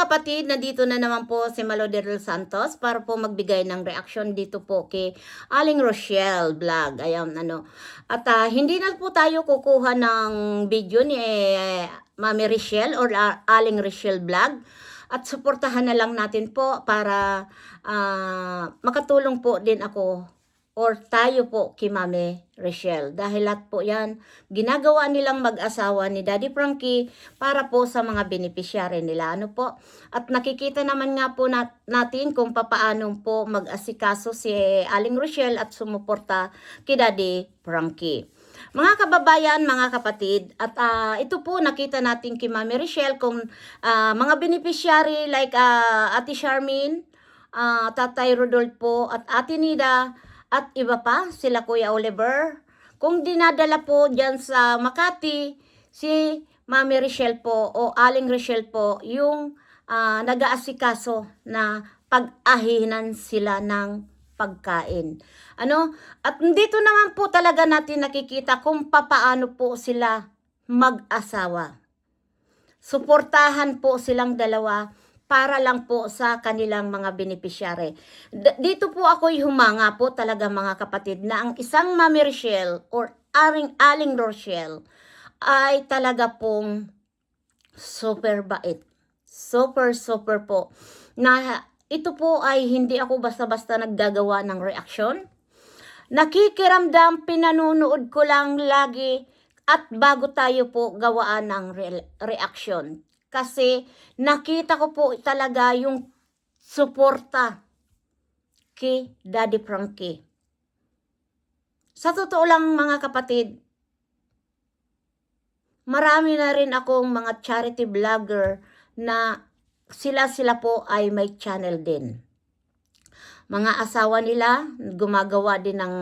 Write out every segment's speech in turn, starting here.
kapatid, nandito na naman po si Malo de los Santos para po magbigay ng reaksyon dito po kay Aling Rochelle Vlog. Ayan, ano. At hindi na po tayo kukuha ng video ni Mami Rochelle or Aling Rochelle Vlog. At suportahan na lang natin po para makatulong po din ako or tayo po kay Mami Rochelle. Dahil lahat po yan, ginagawa nilang mag-asawa ni Daddy Frankie para po sa mga beneficiary nila. Ano po? At nakikita naman nga po natin kung papaano po mag-asikaso si Aling Rochelle at sumuporta kay Daddy Frankie. Mga kababayan, mga kapatid, at ito po nakita natin kay Mami Rochelle kung mga beneficiary like Ate Charmaine, Tatay Rodolfo at Ate Nida, at iba pa, sila Kuya Oliver. Kung dinadala po dyan sa Makati, si Mami Rochelle po o Aling Rochelle po yung nag-aasikaso na pag-ahinan sila ng pagkain. Ano? At dito naman po talaga natin nakikita kung papaano po sila mag-asawa. Suportahan po silang dalawa para lang po sa kanilang mga beneficiary. Dito po ako'y humanga po talaga mga kapatid na ang isang Mami Rochelle or Aling Rochelle ay talaga pong super bait. Super po. Na ito po ay hindi ako basta-basta naggagawa ng reaksyon. Nakikiramdam, pinanunood ko lang lagi at bago tayo po gawaan ng reaction. Kasi nakita ko po talaga yung suporta kay Daddy Frankie. Sa totoo lang mga kapatid, marami na rin akong mga charity vlogger na sila po ay may channel din. Mga asawa nila, gumagawa din ng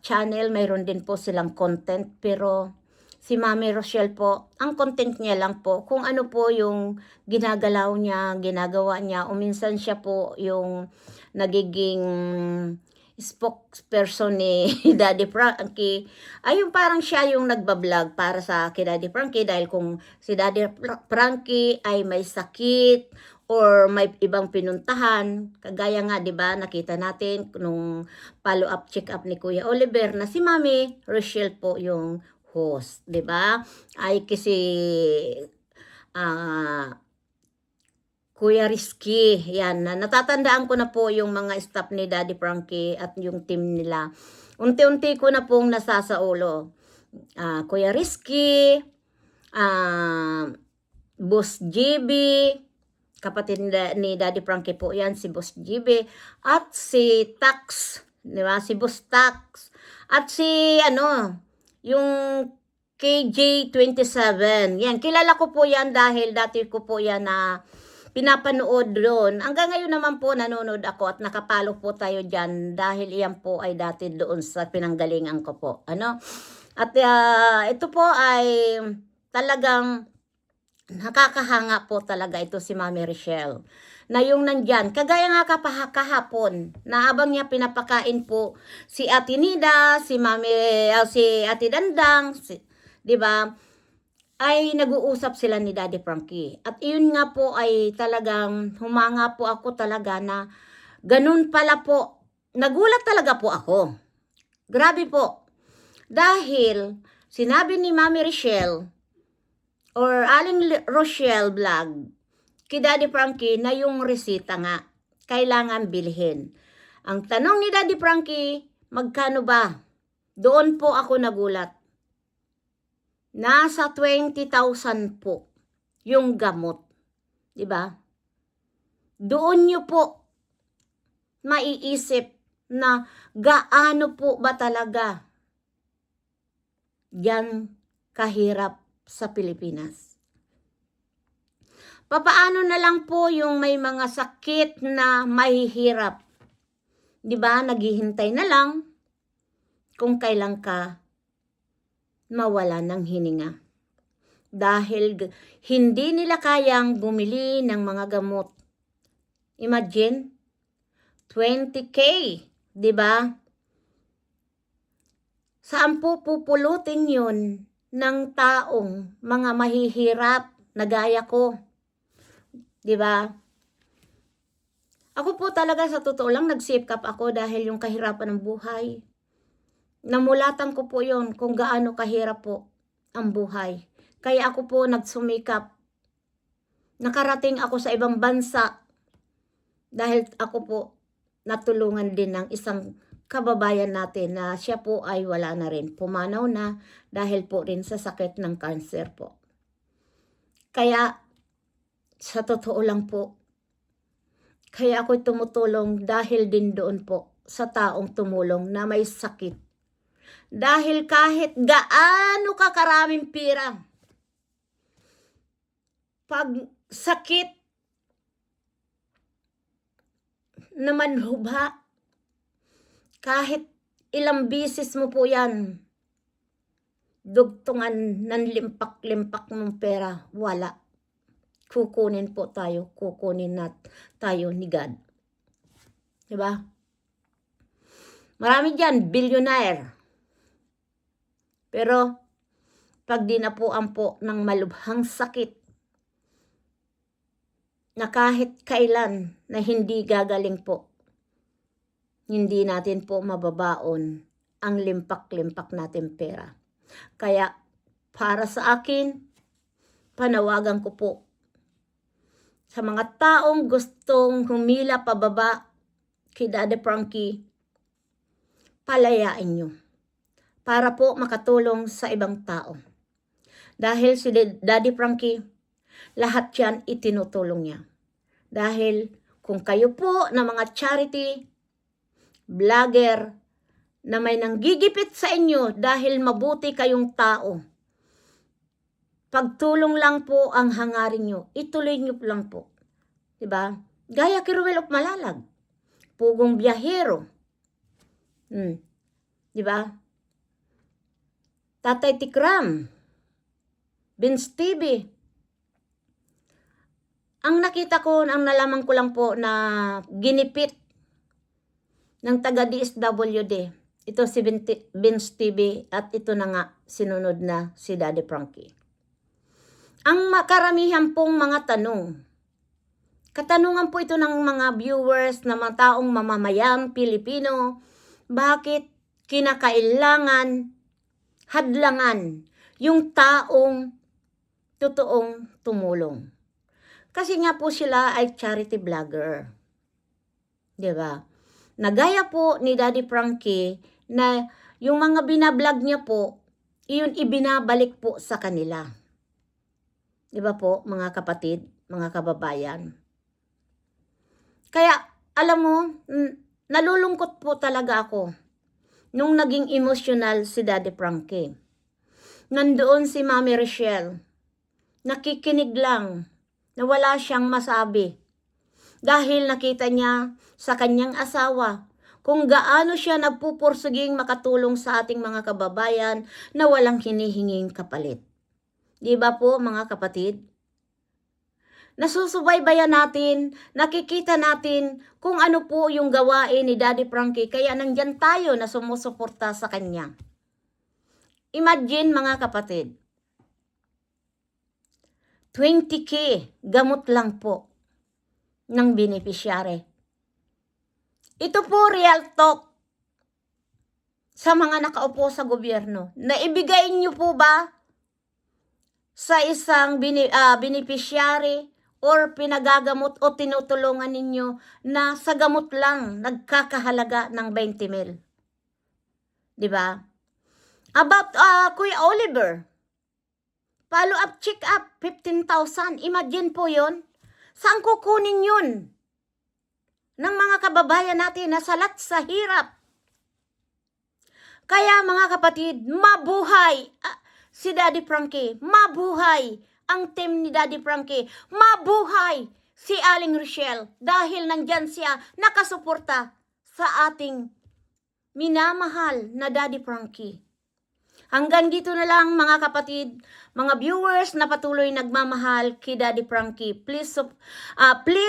channel, mayroon din po silang content, pero si Mami Rochelle po, ang content niya lang po, kung ano po yung ginagalaw niya, ginagawa niya, o minsan siya po yung nagiging spokesperson ni Daddy Frankie, ay yung parang siya yung nagbablog para sa kay Daddy Frankie, dahil kung si Daddy Frankie ay may sakit, or may ibang pinuntahan, kagaya nga 'di ba nakita natin nung follow up check up ni Kuya Oliver na si Mami Rochelle po yung host, 'di ba? Ay kasi Kuya Rizky, yan, natatandaan ko na po yung mga staff ni Daddy Frankie at yung team nila. Unti-unti ko na pong nasasaulo. Kuya Rizky, Boss GB, kapatid ni Daddy Frankie po yan, si Boss GB, at si Tax, di ba? Si Boss Tax, at si, yung KJ27. Yan, kilala ko po yan dahil dati ko po yan na pinapanood doon. Hanggang ngayon naman po nanonood ako at nakapalo po tayo dyan dahil yan po ay dati doon sa pinanggalingan ko po. At ito po ay talagang nakakahanga po talaga ito si Mami Rochelle. Na yung nandyan, kagaya nga kahapon, na habang niya pinapakain po si Ate Nida, si Ate Dandang, di ba? Ay nag-uusap sila ni Daddy Frankie. At iyon nga po ay talagang humanga po ako talaga na ganun pala po. Nagulat talaga po ako. Grabe po. Dahil sinabi ni Mami Rochelle or Aling Rochelle Vlog kay Daddy Frankie na yung resita nga kailangan bilhin. Ang tanong ni Daddy Frankie, magkano ba? Doon po ako nagulat. Nasa 20,000 po yung gamot. 'Di ba? Doon niyo po maiisip na gaano po ba talaga yan kahirap sa Pilipinas. Papaano na lang po yung may mga sakit na mahihirap? 'Di ba? Naghihintay na lang kung kailan ka mawala ng hininga. Dahil hindi nila kayang bumili ng mga gamot. Imagine, 20K, 'di ba? Saan po pupulutin 'yun ng taong mga mahihirap na gaya ko? 'Di ba? Ako po talaga sa totoo lang nag-save up ako dahil yung kahirapan ng buhay. Namulatan ko po yon kung gaano kahirap po ang buhay. Kaya ako po nagsumikap. Nakarating ako sa ibang bansa dahil ako po natulungan din ng isang kababayan natin na siya po ay wala na rin. Pumanaw na dahil po rin sa sakit ng cancer po. Kaya sa totoo lang po, kaya ako'y tumutulong dahil din doon po sa taong tumulong na may sakit. Dahil kahit gaano ka karaming pira, pag sakit naman hubha, kahit ilang bisis mo po yan, dugtungan ng limpak-limpak ng pera, wala. Kukunin po tayo, kukunin tayo ni God. Diba? Marami dyan, billionaire. Pero, pag dinapuan po ng malubhang sakit, na kahit kailan na hindi gagaling po, hindi natin po mababaon ang limpak-limpak natin pera. Kaya, para sa akin, panawagan ko po sa mga taong gustong humila pababa kay Daddy Frankie, palayain nyo para po makatulong sa ibang tao. Dahil si Daddy Frankie, lahat yan itinutulong niya. Dahil kung kayo po na mga charity, vlogger, na may nanggigipit sa inyo dahil mabuti kayong tao, pagtulong lang po ang hangarin nyo. Ituloy nyo lang po. Diba? Gaya kay Ruel of Malalag. Pugong Biyahero. Diba? Tatay Tikram. Vince TV. Ang nakita ko, ang nalaman ko lang po na ginipit ng taga-DSWD. Ito si Vince TV at ito na nga sinunod na si Daddy Frankie. Ang makaramihan pong mga tanong, katanungan po ito ng mga viewers na mga taong mamamayang Pilipino, bakit kinakailangan hadlangan yung taong totoong tumulong? Kasi nga po sila ay charity vlogger. Diba? Nagaya po ni Daddy Frankie na yung mga binablog niya po, iyon ibinabalik po sa kanila. Diba po, mga kapatid, mga kababayan? Kaya, alam mo, nalulungkot po talaga ako nung naging emotional si Daddy Frankie. Nandoon si Mami Rochelle, nakikinig lang, na wala siyang masabi. Dahil nakita niya sa kanyang asawa kung gaano siya nagpupursuging makatulong sa ating mga kababayan na walang hinihinging kapalit. Di ba po mga kapatid? Nasusubaybayan natin, nakikita natin kung ano po yung gawain ni Daddy Frankie, kaya nandyan tayo na sumusuporta sa kanya. Imagine mga kapatid, 20K gamot lang po ng beneficiary. Ito po real talk sa mga nakaupo sa gobyerno. Naibigay niyo po ba sa isang beneficiary or pinagagamot o tinutulungan ninyo na sa gamot lang nagkakahalaga ng 20,000? Diba? About Kuya Oliver, follow-up check-up, 15,000. Imagine po yon. Saan kukunin yun? Ng mga kababayan natin na salat sa hirap. Kaya mga kapatid, mabuhay si Daddy Frankie, mabuhay ang team ni Daddy Frankie, mabuhay si Aling Rochelle dahil nandyan siya nakasuporta sa ating minamahal na Daddy Frankie. Hanggang dito na lang mga kapatid, mga viewers na patuloy nagmamahal kay Daddy Frankie. Please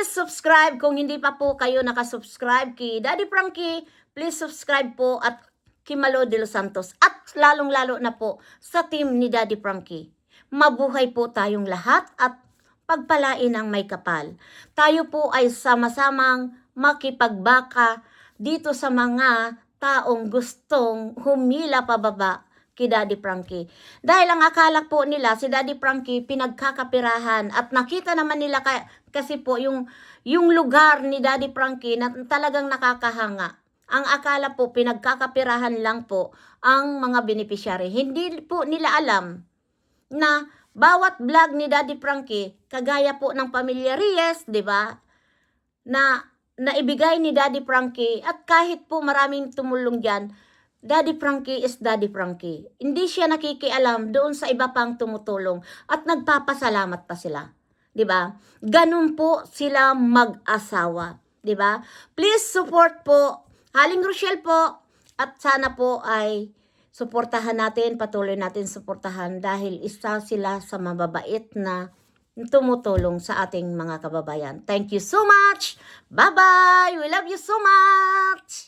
subscribe kung hindi pa po kayo nakasubscribe kay Daddy Frankie. Please subscribe po at kay Malo de los Santos at lalong-lalo na po sa team ni Daddy Frankie. Mabuhay po tayong lahat at pagpalain ng may kapal. Tayo po ay sama-samang makipagbaka dito sa mga taong gustong humila pababa kay Daddy Frankie. Dahil ang akala po nila si Daddy Frankie pinagkakapirahan at nakita naman nila kasi po yung lugar ni Daddy Frankie na talagang nakakahanga. Ang akala po pinagkakapirahan lang po ang mga beneficiary. Hindi po nila alam na bawat vlog ni Daddy Frankie, kagaya po ng Pamilya Reyes, 'di ba? Na naibigay ni Daddy Frankie at kahit po maraming tumulong diyan, Daddy Frankie is Daddy Frankie. Hindi siya nakikialam doon sa iba pang tumutulong at nagpapasalamat pa sila. 'Di ba? Ganun po sila mag-asawa, 'di ba? Please support po Aling Rochelle po at sana po ay suportahan natin, patuloy natin suportahan dahil isa sila sa mababait na tumutulong sa ating mga kababayan. Thank you so much. Bye-bye. We love you so much.